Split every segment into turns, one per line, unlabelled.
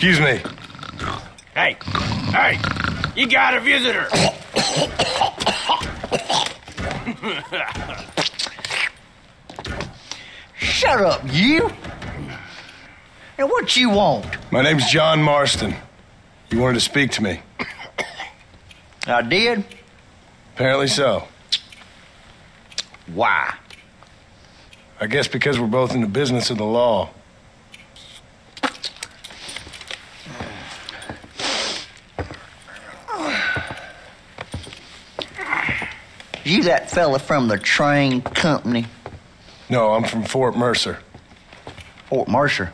Excuse me.
Hey, you got a visitor.
Shut up, you. Now, what you want?
My name's John Marston. You wanted to speak to me.
I did?
Apparently so.
Why?
I guess because we're both in the business of the law.
You that fella from the train company?
No, I'm from Fort Mercer.
Fort Mercer?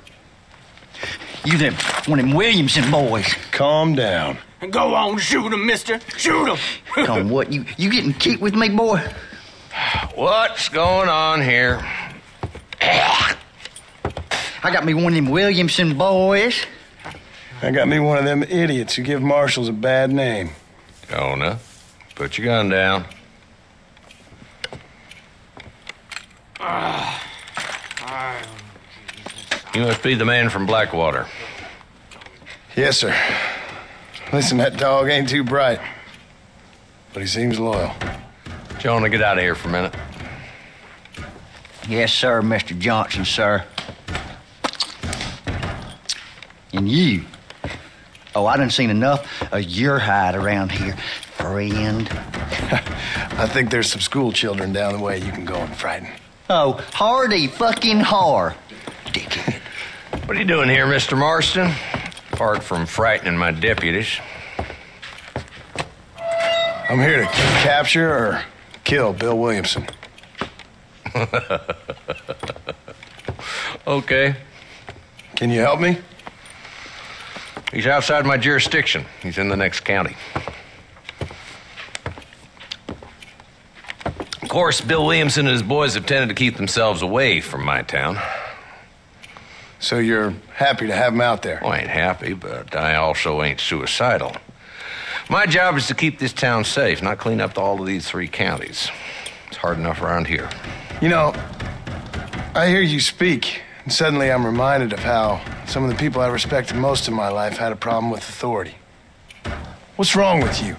You them one of them Williamson boys?
Calm down.
Go on, shoot him, mister. Shoot him.
Come what? You getting cute with me, boy?
What's going on here?
I got me one of them Williamson boys.
I got me one of them idiots who give marshals a bad name.
Jonah, put your gun down. You must be the man from Blackwater.
Yes, sir. Listen, that dog ain't too bright, but he seems loyal.
Jonah, get out of here for a minute.
Yes, sir, Mr. Johnson, sir. And you. Oh, I done seen enough of your hide around here, friend.
I think there's some school children down the way you can go and frighten.
Oh, hardy fucking har. Dickhead.
What are you doing here, Mr. Marston? Apart from frightening my deputies.
I'm here to capture or kill Bill Williamson.
Okay.
Can you help me?
He's outside my jurisdiction. He's in the next county. Of course, Bill Williamson and his boys have tended to keep themselves away from my town.
So you're happy to have him out there?
Well, I ain't happy, but I also ain't suicidal. My job is to keep this town safe, not clean up all of these 3 counties. It's hard enough around here.
You know, I hear you speak, and suddenly I'm reminded of how some of the people I respected most in my life had a problem with authority. What's wrong with you?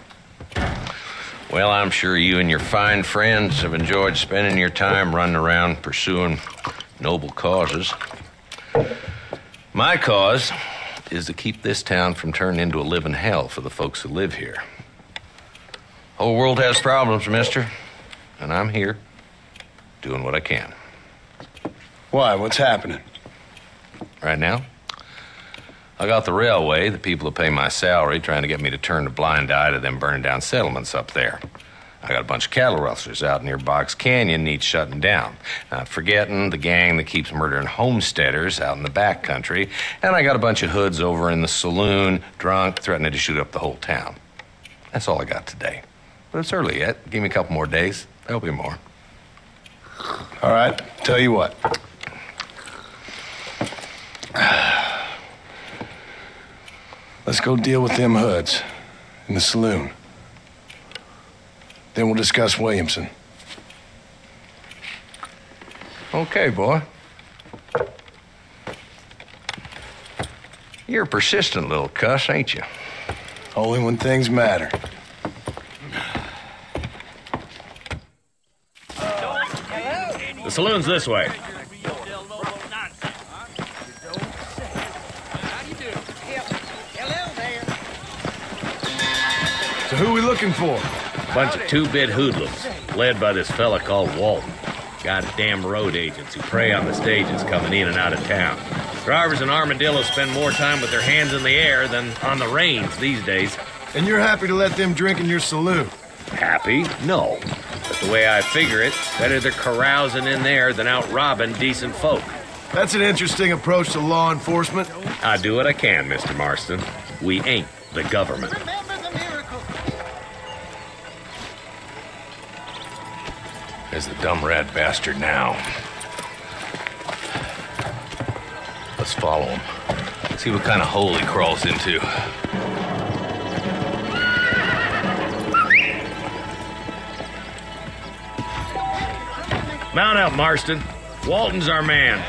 Well, I'm sure you and your fine friends have enjoyed spending your time running around pursuing noble causes. My cause is to keep this town from turning into a living hell for the folks who live here. Whole world has problems, mister, and I'm here doing what I can.
Why? What's happening?
Right now, I got the railway, the people who pay my salary, trying to get me to turn a blind eye to them burning down settlements up there. I got a bunch of cattle rustlers out near Box Canyon needs shutting down. Not forgetting the gang that keeps murdering homesteaders out in the back country. And I got a bunch of hoods over in the saloon, drunk, threatening to shoot up the whole town. That's all I got today. But it's early yet. Give me a couple more days. There'll be more.
All right, tell you what. Let's go deal with them hoods in the saloon. Then we'll discuss Williamson.
Okay, boy. You're a persistent little cuss, ain't you?
Only when things matter.
The saloon's this way.
So who are we looking for?
Bunch of 2-bit hoodlums, led by this fella called Walton. Goddamn road agents who prey on the stages coming in and out of town. Drivers in Armadillo spend more time with their hands in the air than on the reins these days.
And you're happy to let them drink in your saloon?
Happy? No. But the way I figure it, better they're carousing in there than out robbing decent folk.
That's an interesting approach to law enforcement.
I do what I can, Mr. Marston. We ain't the government.
There's the dumb rat bastard now. Let's follow him. See what kind of hole he crawls into.
Mount up, Marston. Walton's our man.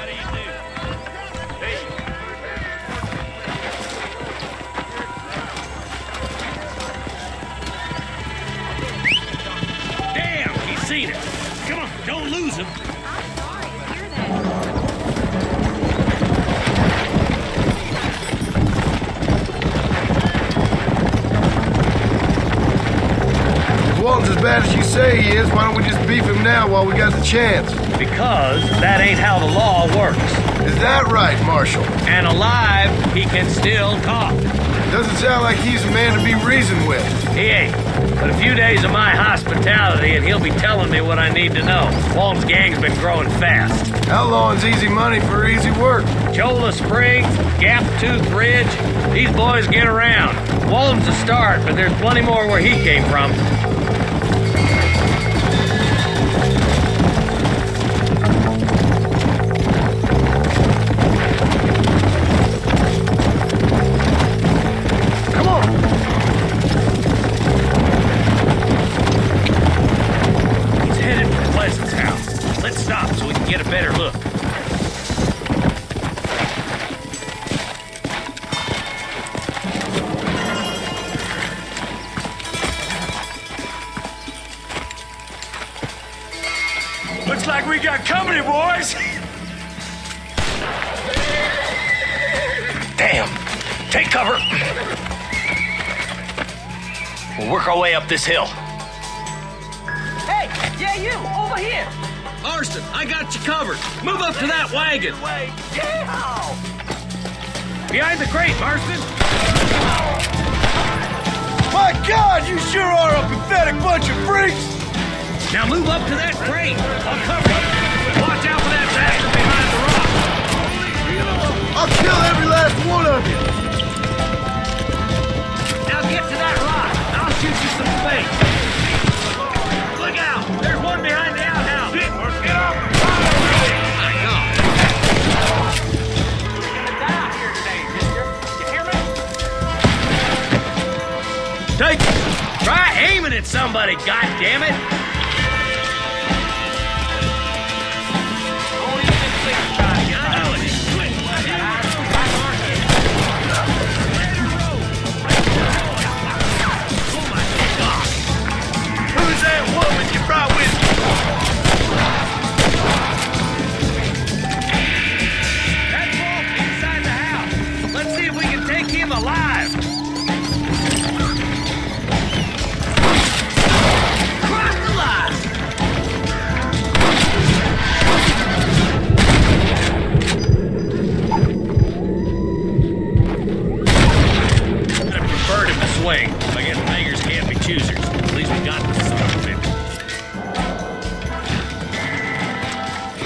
seen it. Come on, don't lose him.
I'm sorry to hear that.
If Walton's as bad as you say he is, why don't we just beef him now while we got the chance?
Because that ain't how the law works.
Is that right, Marshal?
And alive, he can still talk.
Doesn't sound like he's a man to be reasoned with.
He ain't. But a few days of my hospitality and he'll be telling me what I need to know. Walton's gang's been growing fast.
How long's easy money for easy work?
Cholla Springs, Gap Tooth Ridge, these boys get around. Walton's a start, but there's plenty more where he came from. Get a better look.
Looks like we got company, boys.
Damn. Take cover. We'll work our way up this hill.
Hey, yeah, you, over here.
Marston, I got you covered. Move up to that wagon.
Yeah.
Behind the crate, Marston.
My God, you sure are a pathetic bunch of freaks!
Now move up to that crate. I'll cover you. Watch out for that bastard behind the rock.
I'll kill every last one of you!
Now get to that rock. I'll shoot you some space. Look out. There's one behind the outhouse.
Get off the fire!
My God.
You're gonna die here today, mister. You hear me?
Take it. Try aiming at somebody, goddammit.
Only been six times.
I know it. Oh my God.
Who's that woman you brought with you?
That's Walt inside the house. Let's see if we can take him alive. Crossed alive. I preferred him to swing. I guess beggars can't be choosers. At least we got the son of a bitch.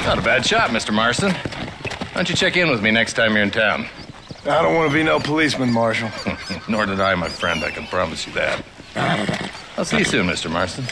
Not a bad shot, Mr. Marston. Why don't you check in with me next time you're in town?
I don't want to be no policeman, Marshal.
Nor did I, my friend. I can promise you that. I'll see you soon, Mr. Marston.